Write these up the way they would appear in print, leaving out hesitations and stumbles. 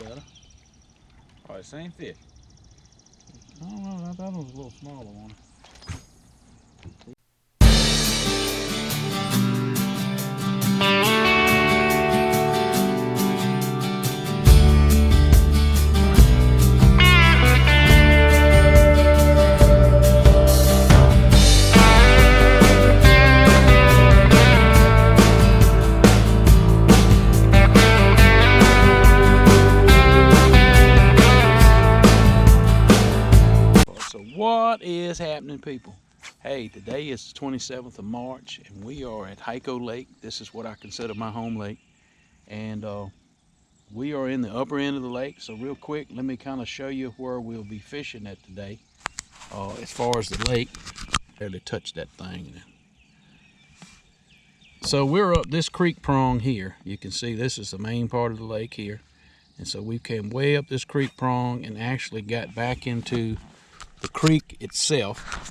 better. Probably the same fish. I don't know, that was a little smaller one. What is happening, people? Hey, today is the 27th of March and we are at Hyco Lake. This is what I consider my home lake, and we are in the upper end of the lake. So real quick, let me kind of show you where we'll be fishing at today. As far as the lake, barely touched that thing. So we're up this creek prong here. You can see this is the main part of the lake here, and so we came way up this creek prong and actually got back into the creek itself.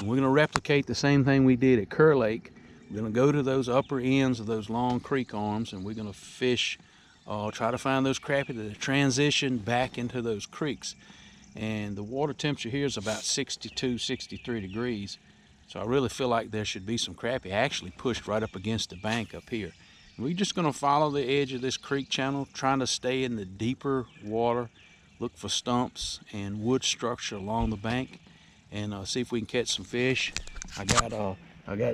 And we're going to replicate the same thing we did at Kerr Lake. We're going to go to those upper ends of those long creek arms, and we're going to fish, try to find those crappie that transition back into those creeks. And the water temperature here is about 62, 63 degrees. So I really feel like there should be some crappie actually pushed right up against the bank up here. And we're just going to follow the edge of this creek channel, trying to stay in the deeper water, look for stumps and wood structure along the bank, and see if we can catch some fish. I got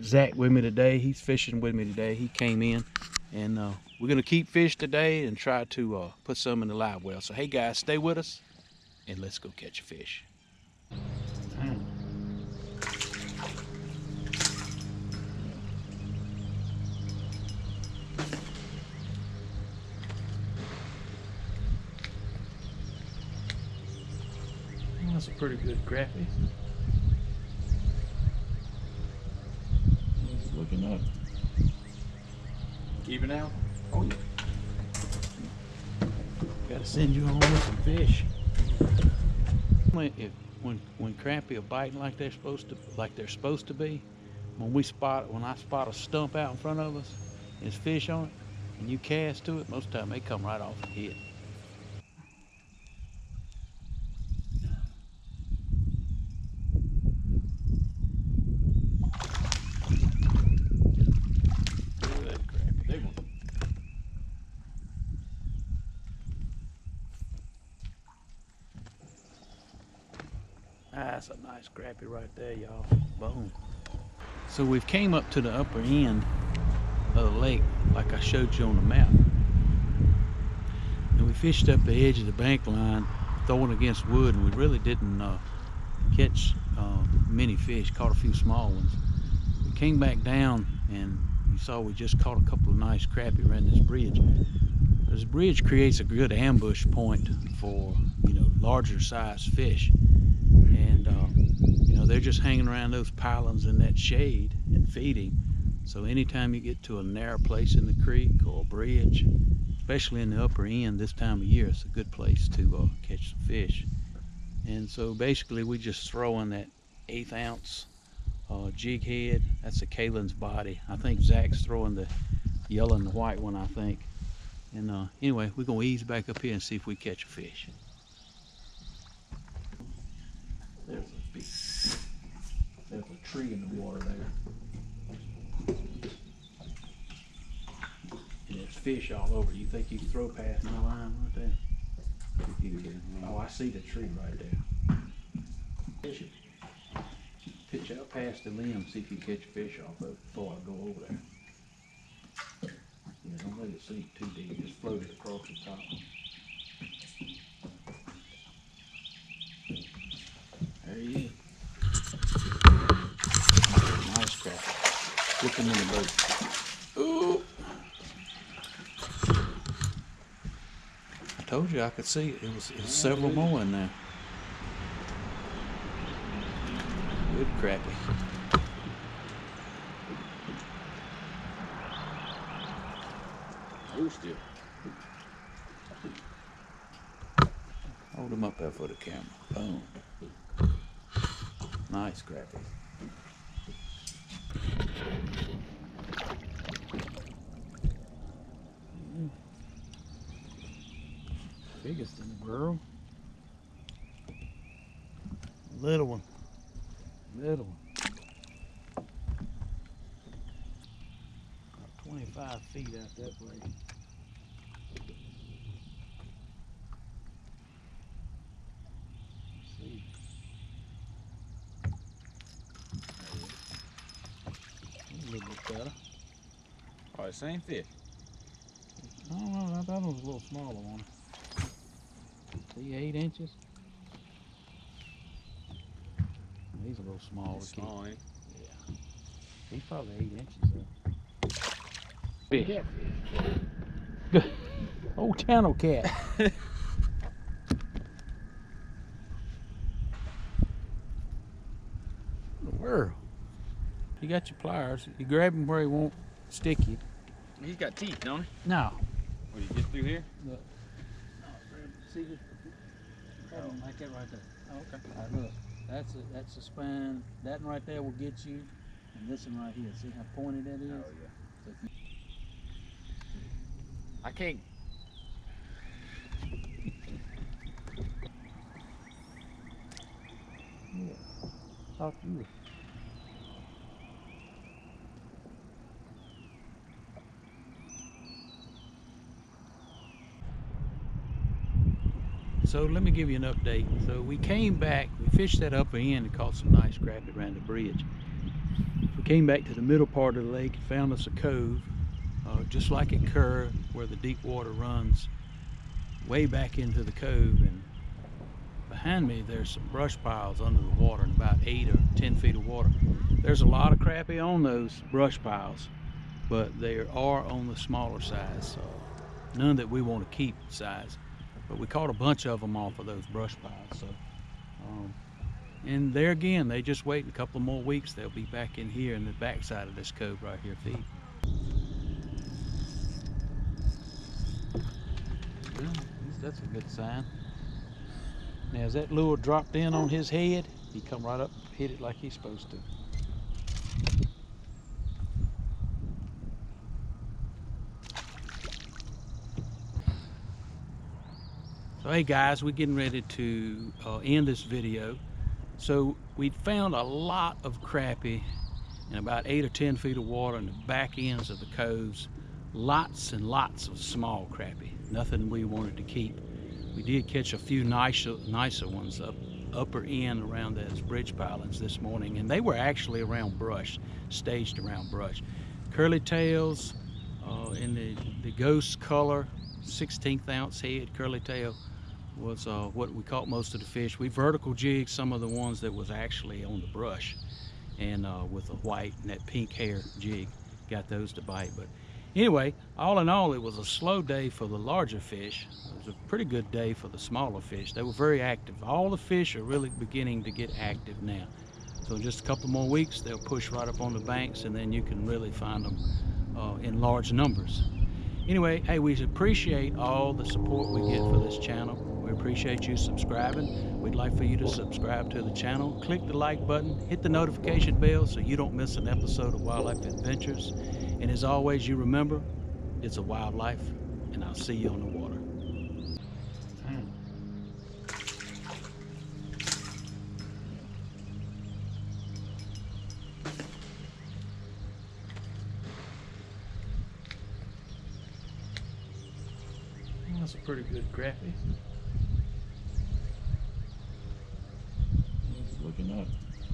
Zach with me today. He's fishing with me today. He came in, and we're gonna keep fish today and try to put some in the live well. So hey guys, stay with us and let's go catch a fish. That's a pretty good crappie. He's looking up. Keeping out? Oh yeah. Gotta send you home with some fish. When crappie are biting like they're supposed to be, when I spot a stump out in front of us, and there's fish on it, and you cast to it, most of the time they come right off and hit. That's a nice crappie right there, y'all. Boom. So we've came up to the upper end of the lake like I showed you on the map. And we fished up the edge of the bank line, throwing against wood, and we really didn't catch many fish, caught a few small ones. We came back down and you saw we just caught a couple of nice crappie around this bridge. This bridge creates a good ambush point for, larger sized fish. And they're just hanging around those pylons in that shade and feeding. So anytime you get to a narrow place in the creek or a bridge, especially in the upper end this time of year, it's a good place to catch some fish. And so basically we just throw in that 1/8 ounce jig head. That's a Kalen's body. I think Zach's throwing the yellow and the white one, I think. And anyway, we're gonna ease back up here and see if we catch a fish. There's a tree in the water there. And there's fish all over. You think you can throw past my line right there? Oh, I see the tree right there. Fish it. Pitch out past the limb, see if you catch a fish off of it before I go over there. Yeah, don't let it sink too deep. Just float it across the top. There he is. Nice crappie. Look him in the boat. Ooh! I told you I could see it. It was several more in there. Good crappie. Hold still. Hold him up there for the camera. Boom. Nice crappie. Biggest in the world. Little one. Little one. About 25 feet out that way. Let's see. A little bit better. Probably the same fish. I don't know, that one's a little smaller one. See, 8 inches. He's a little small. He's small, ain't Yeah. He's probably 8 inches though. Fish. Good. Old channel cat. What the world? You got your pliers. You grab him where he won't stick you. he? He's got teeth, don't he? No. Will you get through here? Look. See this? Like that right there. Oh, okay. Right, look. That's a spine. That one right there will get you. And this one right here. See how pointed that is? Oh, yeah. So if you, I can't. yeah. Talk to you. So let me give you an update. So we came back, we fished that upper end and caught some nice crappie around the bridge. We came back to the middle part of the lake and found us a cove, just like at Kerr, where the deep water runs way back into the cove. And behind me there's some brush piles under the water in about 8 or 10 feet of water. There's a lot of crappie on those brush piles, but they are on the smaller size, so none that we want to keep size. But we caught a bunch of them off of those brush piles. So, and there again, they just wait a couple more weeks. They'll be back in here in the backside of this cove right here feeding. Well, that's a good sign. Now, as that lure dropped in on his head, he come right up, hit it like he's supposed to. So hey guys, we're getting ready to end this video. So we found a lot of crappie in about 8 or 10 feet of water in the back ends of the coves. Lots and lots of small crappie, nothing we wanted to keep. We did catch a few nicer ones upper end around those bridge pilings this morning, and they were actually around brush, staged around brush. Curly tails in the ghost color, 1/16 ounce head curly tail was what we caught most of the fish. We vertical jigged some of the ones that was actually on the brush, and with the white and that pink hair jig, got those to bite. But anyway, all in all, it was a slow day for the larger fish. It was a pretty good day for the smaller fish. They were very active. All the fish are really beginning to get active now. So in just a couple more weeks, they'll push right up on the banks, and then you can really find them in large numbers. Anyway, hey, we appreciate all the support we get for this channel. We appreciate you subscribing. We'd like for you to subscribe to the channel. Click the like button, hit the notification bell so you don't miss an episode of Wildlife Adventures. And as always, you remember, it's a wildlife, and I'll see you on the water. That's a pretty good crappie.